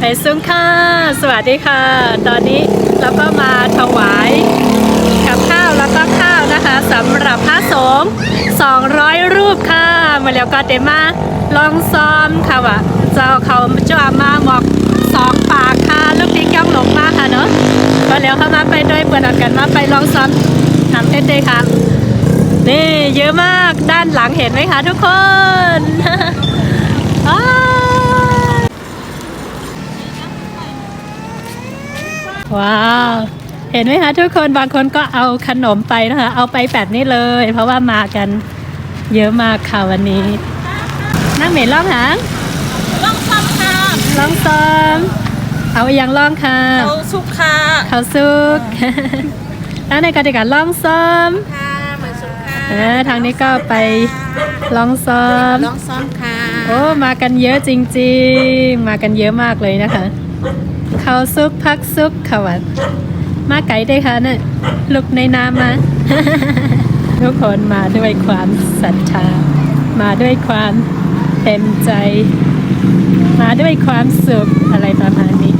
ไปซุ้มค่ะสวัสดีค่ะตอนนี้เราก็มาถวายกับข้าวแล้วก็ข้าวนะคะสำหรับพระสงฆ์200 รูปค่ะมาแล้วก็เต็มมาลองซ้อมค่ะว่าเจ้าเขาจ้ามาหมอก2 ปากค่ะลูกติ๊กย่องหลงมากค่ะเนาะมาแล้วเข้ามาไปด้วยเปิดกันมาไปลองซ้อมนำเต้นค่ะนี่เยอะมากด้านหลังเห็นไหมคะทุกคนว้าวเห็นไหมคะทุกคนบางคนก็เอาขนมไปนะคะเอาไปแบบนี้เลยเพราะว่ามากันเยอะมากค่ะวันนี้นั่งเหม็นล่องหางล่องซ้ำค่ะล่องซ้อมเอาอย่างล่องค่ะเขาสุกค่ะเขาสุกแล้วในการล่องซ้อมค่ะเหมือนสุกค่ะทางนี้ก็ไปล่องซ้อมล่องซ้ำค่ะโอ้มากันเยอะจริงๆมากันเยอะมากเลยนะคะเขาซุกพักซุกค่ะวัดมาไก่ได้ค่ะเนี่ยลุกในน้ำมา ทุกคนมาด้วยความศรัทธามาด้วยความเต็มใจมาด้วยความสุขอะไรประมาณนี้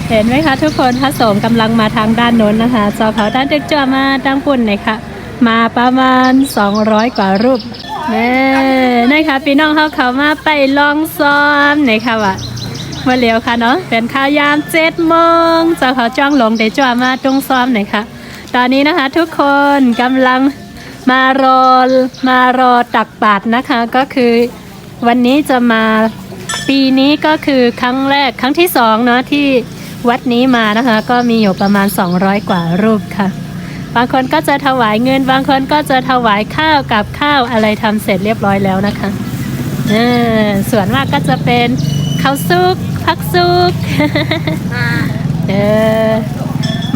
เห็นไหมคะทุกคนพระสงฆ์กำลังมาทางด้านโน้นนะคะเจ้าเขาด้านเด็กจ้ามาตั้งปุ่นเลยค่ะมาประมาณ200 กว่ารูปนี่ค่ะพี่น้องเขามาไปลองซ้อมนี่ค่ะว่ะมาเร็วค่ะเนาะเป็นข้าวยาม7 โมงเจ้าเขาจ้องหลงเดี๋ยวจ้ามาตรงซ้อมหน่อยค่ะตอนนี้นะคะทุกคนกำลังมารอตักบาตรนะคะก็คือวันนี้จะมาปีนี้ก็คือครั้งที่2เนาะที่วัดนี้มานะคะก็มีอยู่ประมาณ200 กว่ารูปค่ะบางคนก็จะถวายเงินบางคนก็จะถวายข้าวกับข้าวอะไรทำเสร็จเรียบร้อยแล้วนะคะส่วนมากก็จะเป็นข้าวซุกผักซุก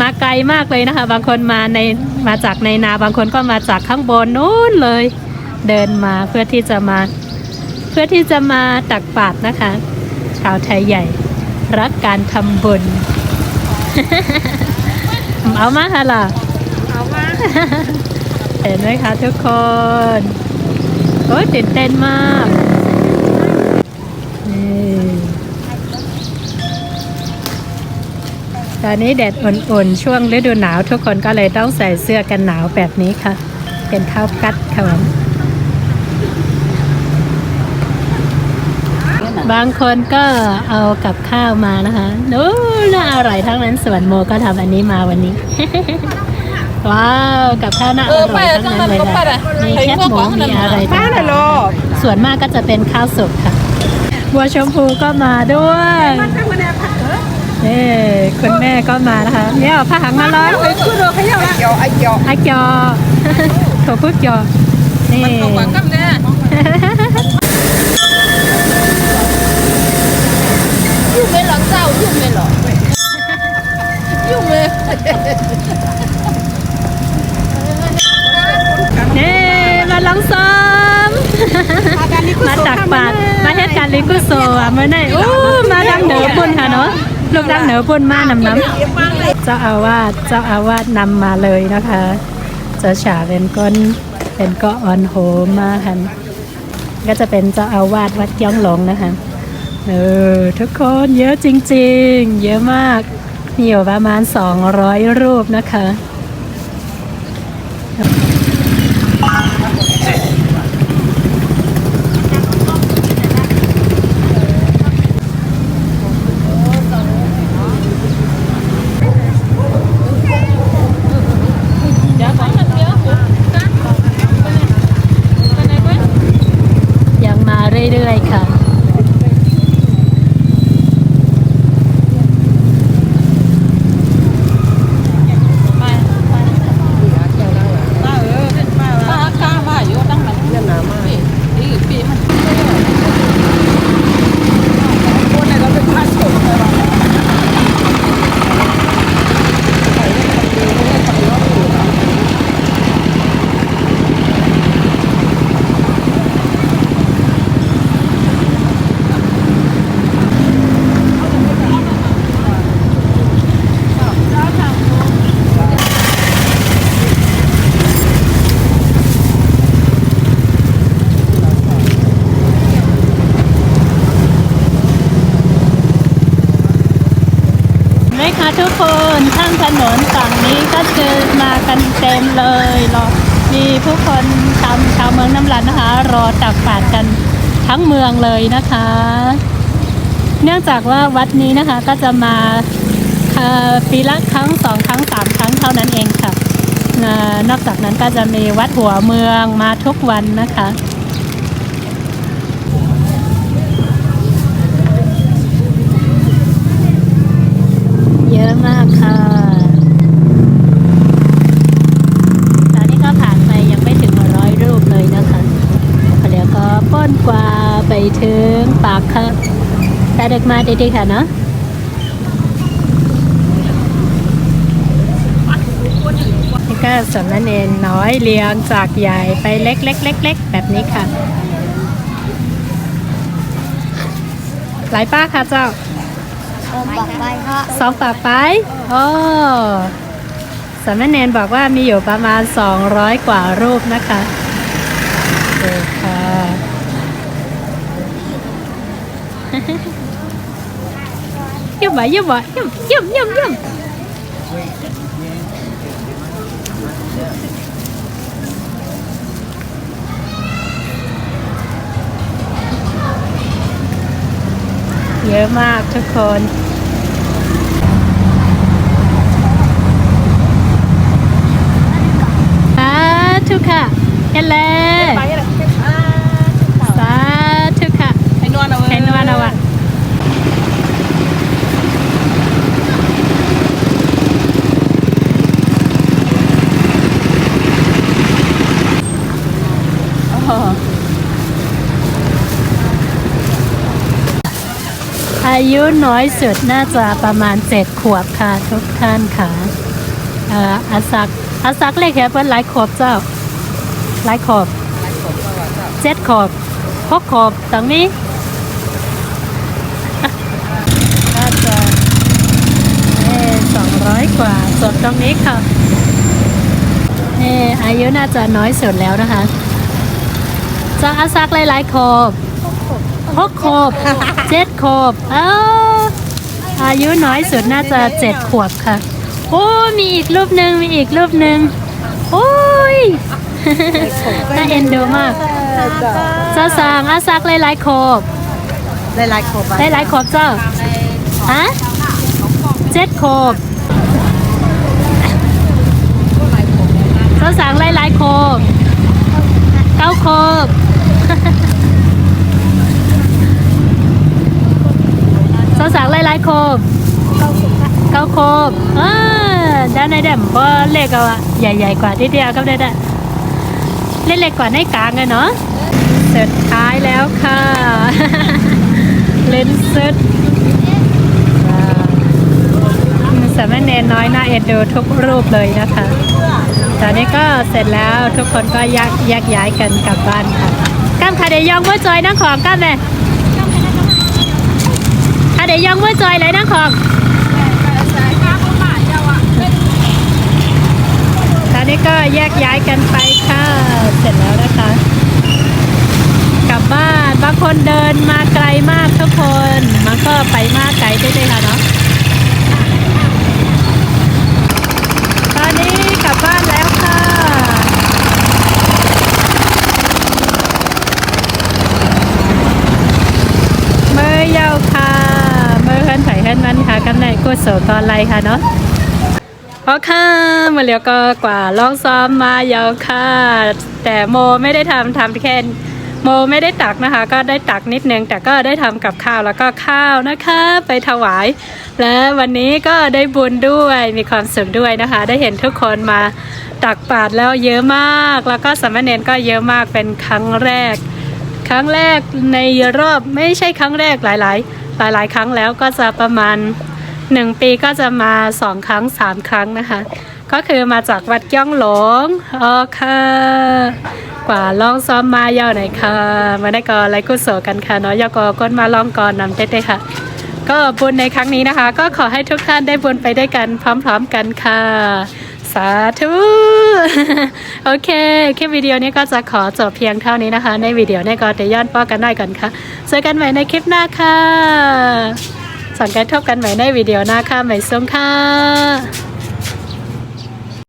มาไกลมากเลยนะคะบางคนมาจากในนาบางคนก็มาจากข้างบนนู้นเลยเดินมาเพื่อที่จะมาตักบาตรนะคะชาวไทยใหญ่รักการทำบุญ เอามาค่ะล่ะเอามา เห็นไหมคะทุกคนโอ้ยตื่นเต้นมากตอนนี้แดดอุ่นๆช่วงฤดูหนาวทุกคนก็เลยต้องใส่เสื้อกันหนาวแบบนี้ค่ะเป็นข้าวกัดค่ะบางคนก็เอากับข้าวมานะคะน่าอร่อยทั้งนั้นส่วนโมก็ทำอันนี้มาวันนี้ ว้าวกับข้าวน่าอร่อยทั้งนั้นเลยค่ะมีแคบหมูมีอะไรต่างๆส่วนมากก็จะเป็นข้าวสุกค่ะบัวชมพูก็มาด้วยคุณแม่ก็มานะคะเนี่ยผ้าหางมาล้อมอาจอถั่วพุกยอนี่ยุ่งไม่หรอเจ้ายุ่งไม่หรอยุ่งเลยนี่มาลองซ้อมมาตักบาตรมาเฮ็ดการลิกุโซอ่ะเมื่อไหร่มาดังเหนือปุ่นค่ะเนาะลูกดังเหนือปุ่นมานำเจ้าอาวาสนำมาเลยนะคะเจ้าฉาเป็นก็ออนโหมาค่ะก็จะเป็นเจ้าอาวาสวัดย่องหลงนะคะทุกคนเยอะจริงๆเยอะมากมีอยู่ประมาณ200 รูปนะคะยังมาเรื่อยๆค่ะ มาทุกคนข้างถนนฝั่งนี้ก็เจอมากันเต็มเลยรอมีผู้คนชาวเมืองน้ำรันนะคะรอตักบาตรกันทั้งเมืองเลยนะคะ เนื่องจากว่าวัดนี้นะคะก็จะมาปีละครั้ง2 ครั้ง 3 ครั้งเท่านั้นเองค่ะนอกจากนั้นก็จะมีวัดหัวเมืองมาทุกวันนะคะเยอะมากค่ะตอนนี้ก็ผ่านไปยังไม่ถึง100 รูปเลยนะคะเดี๋ยวก็ป้อนกว่าไปถึงปากค่ะแต่เด็กมาดีๆค่ะเนาะนี่ก็สำนักเนรน้อยเรียงจากใหญ่ไปเล็กๆๆๆแบบนี้ค่ะหลายป้าค่ะเจ้าปากไปค่ะ 2 ปากไปโอ้สามเณรบอกว่ามีอยู่ประมาณ200 กว่ารูปนะคะโอเคค่ะยุ่มบ่ยุ่มบ่ยุ่มเยอะมากทุกคนสาธุค่ะเฮลเลสาธุค่ะให้นวลเอาอะอายุน้อยสุดน่าจะประมาณ7 ขวบค่ะทุกท่านค่ะอาซักเลขแค่เพิ่นหลายขวบเจ้าหลายขวบ7 ขวบ6 ขวบตรงนี้น่าจะ200 กว่าส่วนตรงนี้ค่ะอายุน่าจะน้อยสุดแล้วนะคะจะอาซักหลายๆขวบ6 ขวบ7 ขวบอายุน้อยสุดน่าจะ7 ขวบค่ะโอ้มีอีกรูปหนึ่งโอ้ย น่าเอ็นดูมากเจ้าสางอาซักหลายๆขวบหลายๆขวบเจ้าฮะ7 ขวบเจ้าสางหลายๆขวบ9 ขวบเจ้าสางหลายๆขวบ9 ขวบด้านในเด่มก็เล็กเอาอะใหญ่ๆกว่าที่เดียวก็ได้เล็กกว่าในกลางเลยเนาะสุดท้ายแล้วค่ะเล่นสุดสามเณรน้อยน่าเอ็นดูทุกรูปเลยนะคะตอนนี้ก็เสร็จแล้วทุกคนก็แยกย้ายกันกลับบ้านค่ะก้ามค่ะเดี๋ยวยองว่าจอยนั่งของก้ามเลยเดี๋ยวยองว่าจอยเลยนั่งของตอนนี้ก็แยกย้ายกันไปค่ะเสร็จแล้วนะคะกลับบ้านบางคนเดินมาไกลมากทุกคนมันก็ไปมากไกลด้วยค่ะเนาะตอนนี้กลับบ้านแล้วค่ะเมื่อยาวค่ะเมื่อเพื่อนไผ่เพื่อนมันค่ะกันในกุศลตอนไรค่ะเนาะโอเคมาเรียวก็กว่าลองซ้อมมายาวค่ะแต่โมไม่ได้ทำแค่โมไม่ได้ตักนะคะก็ได้ตักนิดนึงแต่ก็ได้ทำกับข้าวแล้วก็ข้าวนะคะไปถวายและวันนี้ก็ได้บุญด้วยมีความสุขด้วยนะคะได้เห็นทุกคนมาตักบาตรแล้วเยอะมากแล้วก็สามเณรก็เยอะมากเป็นครั้งแรกในรอบไม่ใช่ครั้งแรกหลายครั้งแล้วก็จะประมาณ1 ปีก็จะมา2 ครั้ง 3 ครั้งนะคะก็คือมาจากวัดย่องหลงค่ะกว่าลองซ้อมมายาวหน่อยค่ะมาได้ก่อนไรกุศลกันค่ะเนาะยากก้นมาลองก่อนนำเต้ๆค่ะก็บุญในครั้งนี้นะคะก็ขอให้ทุกท่านได้บุญไปด้วยกันพร้อมๆกันค่ะสาธุโอเคคลิปวิดีโอนี้ก็จะขอจบเพียงเท่านี้นะคะในวิดีโอนี้ก็จะย้อนป้อกันได้ก่อนค่ะเจอกันใหม่ในคลิปหน้าค่ะ สองกันทบกันใหม่ในวิดีโอหน้าค่ะใหม่ส่งค่ะ